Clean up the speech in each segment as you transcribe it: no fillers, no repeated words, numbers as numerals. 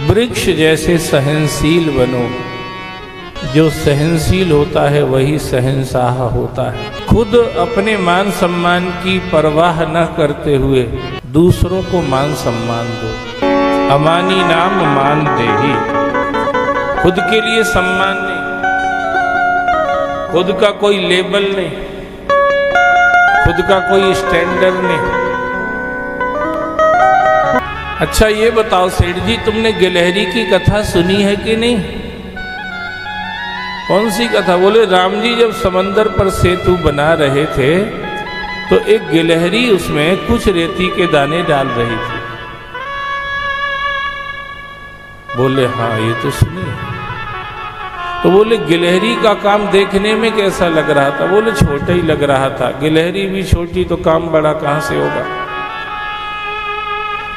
वृक्ष जैसे सहनशील बनो। जो सहनशील होता है वही सहनशाह होता है। खुद अपने मान सम्मान की परवाह न करते हुए दूसरों को मान सम्मान दो। अमानी नाम मान देही। खुद के लिए सम्मान नहीं, खुद का कोई लेबल नहीं, खुद का कोई स्टैंडर्ड नहीं। अच्छा ये बताओ सेठ जी, तुमने गिलहरी की कथा सुनी है कि नहीं? कौन सी कथा? बोले राम जी जब समंदर पर सेतु बना रहे थे तो एक गिलहरी उसमें कुछ रेती के दाने डाल रही थी। बोले हाँ ये तो सुनी। तो बोले गिलहरी का काम देखने में कैसा लग रहा था? बोले छोटा ही लग रहा था। गिलहरी भी छोटी तो काम बड़ा कहां से होगा?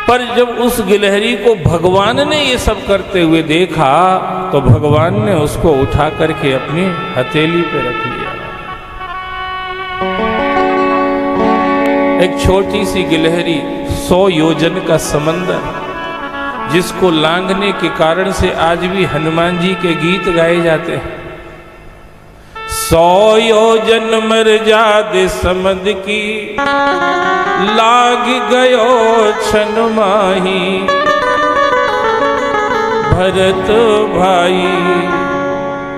पर जब उस गिलहरी को भगवान ने ये सब करते हुए देखा तो भगवान ने उसको उठा करके अपनी हथेली पे रख लिया। एक छोटी सी गिलहरी, 100 योजन का समंदर, जिसको लांघने के कारण से आज भी हनुमान जी के गीत गाए जाते हैं। 100 योजन मर्यादे समद की, लाग गयो छन माही। भरत भाई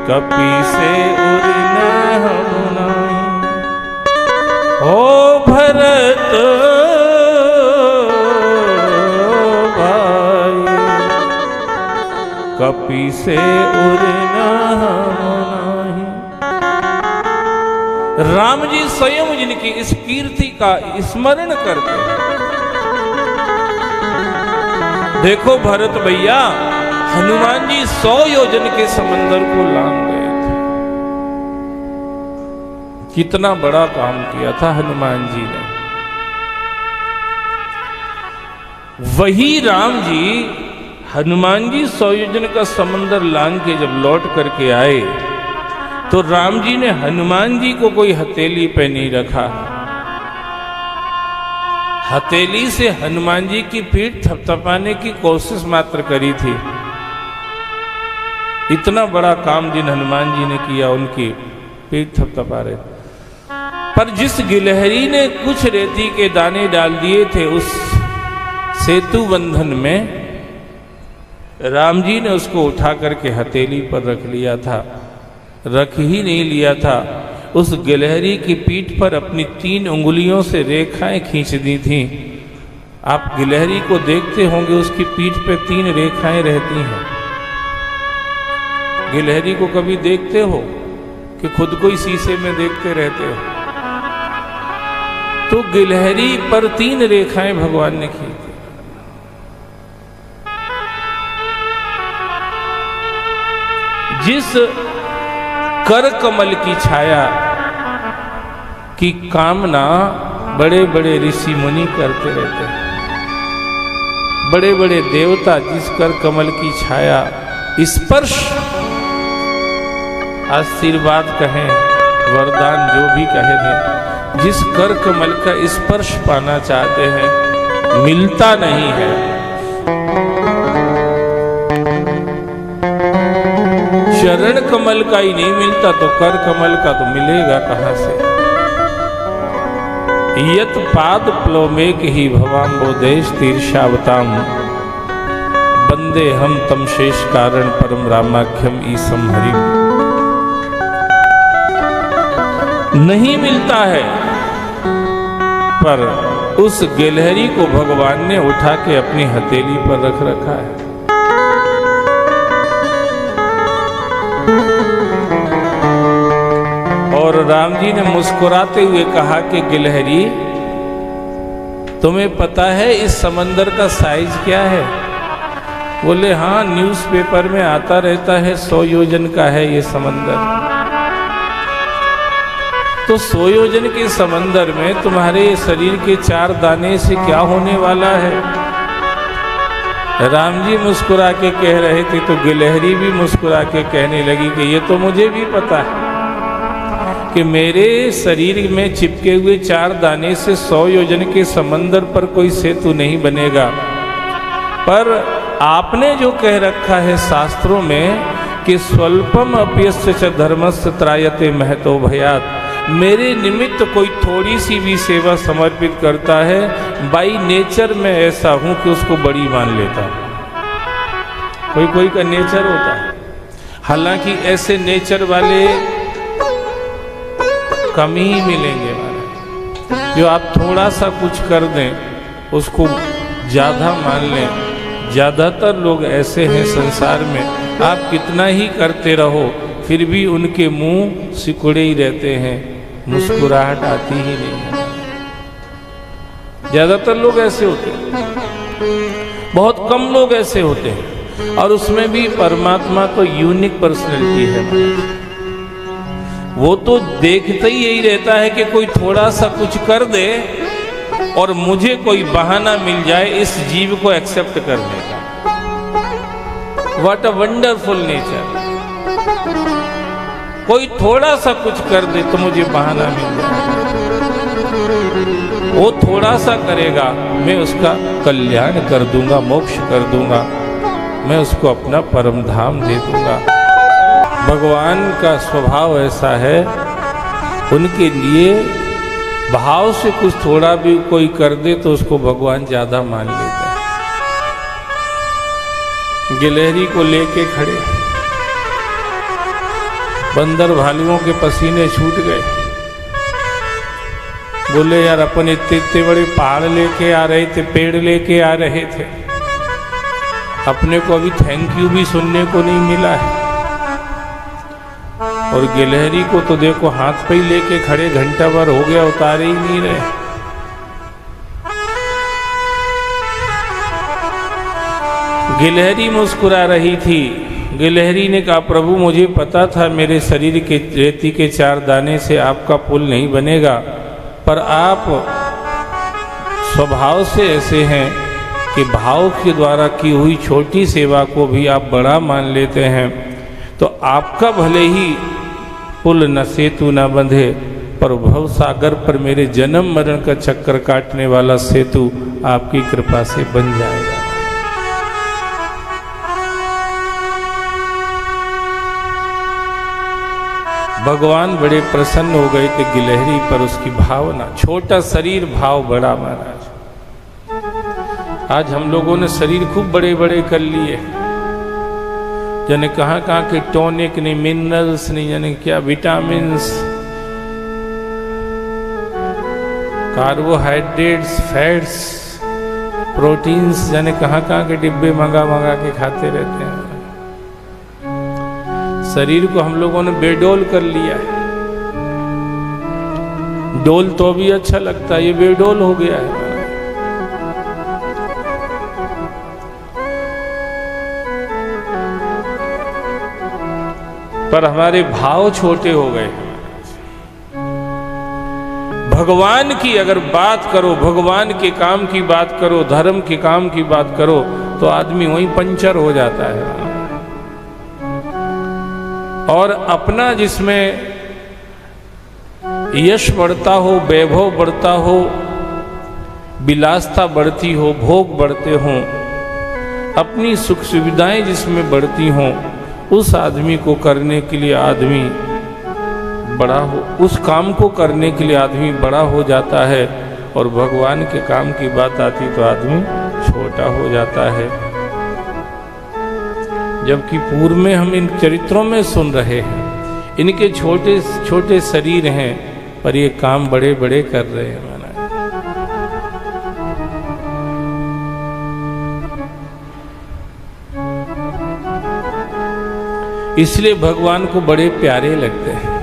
कपि से उर न हम नाही। ओ भरत भाई कपि से उर न हम नाही। राम जी स्वयं जिनकी इस कीर्ति का स्मरण करते हैं। देखो भरत भैया, हनुमान जी 100 योजन के समंदर को लांघ गए थे। कितना बड़ा काम किया था हनुमान जी ने। वही राम जी, हनुमान जी 100 योजन का समंदर लांघ के जब लौट करके आए तो राम जी ने हनुमान जी को कोई हथेली पे नहीं रखा। हथेली से हनुमान जी की पीठ थपथपाने की कोशिश मात्र करी थी। इतना बड़ा काम जिन हनुमान जी ने किया, उनकी पीठ थपथपा रहे। पर जिस गिलहरी ने कुछ रेती के दाने डाल दिए थे उस सेतु बंधन में, राम जी ने उसको उठा करके हथेली पर रख लिया था। रख ही नहीं लिया था, उस गिलहरी की पीठ पर अपनी 3 उंगलियों से रेखाएं खींच दी थी। आप गिलहरी को देखते होंगे, उसकी पीठ पे 3 रेखाएं रहती हैं। गिलहरी को कभी देखते हो कि खुद को ही शीशे में देखते रहते हो? तो गिलहरी पर 3 रेखाएं भगवान ने खींची। जिस कर कमल की छाया की कामना बड़े बड़े ऋषि मुनि करते रहते हैं। बड़े बड़े देवता जिस कर कमल की छाया, स्पर्श, आशीर्वाद कहें, वरदान जो भी कहे थे, जिस कर कमल का स्पर्श पाना चाहते हैं, मिलता नहीं है। चरण कमल का ही नहीं मिलता तो कर कमल का तो मिलेगा कहां से? यत पाद प्लोमेक ही भवाम्बोदेश तीर्षावताम, बंदे हम तम शेष कारण परम रामाख्यम ईसम हरिम। नहीं मिलता है, पर उस गिलहरी को भगवान ने उठा के अपनी हथेली पर रख रखा है। और राम जी ने मुस्कुराते हुए कहा कि गिलहरी, तुम्हें पता है इस समंदर का साइज क्या है? बोले हाँ, न्यूज़पेपर में आता रहता है, 100 योजन का है ये समंदर। तो 100 योजन के समंदर में तुम्हारे शरीर के 4 दाने से क्या होने वाला है? राम जी मुस्कुरा के कह रहे थे तो गिलहरी भी मुस्कुरा के कहने लगी कि ये तो मुझे भी पता है कि मेरे शरीर में चिपके हुए 4 दाने से 100 योजन के समंदर पर कोई सेतु नहीं बनेगा, पर आपने जो कह रखा है शास्त्रों में कि स्वल्पम अप्यस्य च धर्मस्य त्रायते महतो भयात्, मेरे निमित्त कोई थोड़ी सी भी सेवा समर्पित करता है, बाई नेचर में ऐसा हूं कि उसको बड़ी मान लेता हूं। कोई कोई का नेचर होता है, हालांकि ऐसे नेचर वाले कम ही मिलेंगे महाराज। जो आप थोड़ा सा कुछ कर दें उसको ज़्यादा मान लें। ज़्यादातर लोग ऐसे हैं संसार में, आप कितना ही करते रहो फिर भी उनके मुंह सिकुड़े ही रहते हैं, मुस्कुराहट आती ही नहीं है। ज़्यादातर लोग ऐसे होते हैं, बहुत कम लोग ऐसे होते हैं। और उसमें भी परमात्मा तो यूनिक पर्सनैलिटी है, वो तो देखते ही यही रहता है कि कोई थोड़ा सा कुछ कर दे और मुझे कोई बहाना मिल जाए इस जीव को एक्सेप्ट करने का। What a wonderful nature. कोई थोड़ा सा कुछ कर दे तो मुझे बहाना मिल जाए, वो थोड़ा सा करेगा मैं उसका कल्याण कर दूंगा, मोक्ष कर दूंगा, मैं उसको अपना परम धाम दे दूंगा। भगवान का स्वभाव ऐसा है, उनके लिए भाव से कुछ थोड़ा भी कोई कर दे तो उसको भगवान ज्यादा मान लेते हैं। गिलहरी को लेके खड़े, बंदर भालुओं के पसीने छूट गए, बोले यार अपन इतने इतने बड़े पहाड़ लेके आ रहे थे, पेड़ लेके आ रहे थे, अपने को अभी थैंक यू भी सुनने को नहीं मिला है। और गिलहरी को तो देखो हाथ पे ही लेके खड़े, घंटा भर हो गया उतारे ही नहीं रहे। गिलहरी मुस्कुरा रही थी। गिलहरी ने कहा प्रभु मुझे पता था मेरे शरीर के रेती के 4 दाने से आपका पुल नहीं बनेगा, पर आप स्वभाव से ऐसे हैं कि भाव के द्वारा की हुई छोटी सेवा को भी आप बड़ा मान लेते हैं, तो आपका भले ही पुल न सेतु न बंधे, पर भव सागर पर मेरे जन्म मरण का चक्कर काटने वाला सेतु आपकी कृपा से बन जाएगा। भगवान बड़े प्रसन्न हो गए थे गिलहरी पर, उसकी भावना, छोटा शरीर भाव बड़ा महाराज। आज हम लोगों ने शरीर खूब बड़े बड़े कर लिए, जाने कहाँ कहाँ के टॉनिक नहीं, मिनरल्स नहीं, जाने क्या विटामिन्स, कार्बोहाइड्रेट्स, फैट्स, प्रोटीन्स, जाने कहाँ कहाँ के डिब्बे मंगा मंगा के खाते रहते हैं। शरीर को हम लोगों ने बेडोल कर लिया है। डोल तो भी अच्छा लगता है, ये बेडोल हो गया है। पर हमारे भाव छोटे हो गए। भगवान की अगर बात करो, भगवान के काम की बात करो, धर्म के काम की बात करो, तो आदमी वहीं पंचर हो जाता है। और अपना जिसमें यश बढ़ता हो, वैभव बढ़ता हो, विलासता बढ़ती हो, भोग बढ़ते हों, अपनी सुख सुविधाएं जिसमें बढ़ती हों, उस आदमी को करने के लिए आदमी बड़ा हो, उस काम को करने के लिए आदमी बड़ा हो जाता है। और भगवान के काम की बात आती तो आदमी छोटा हो जाता है। जबकि पूर्व में हम इन चरित्रों में सुन रहे हैं, इनके छोटे छोटे शरीर हैं पर ये काम बड़े बड़े कर रहे हैं। इसलिए भगवान को बड़े प्यारे लगते हैं।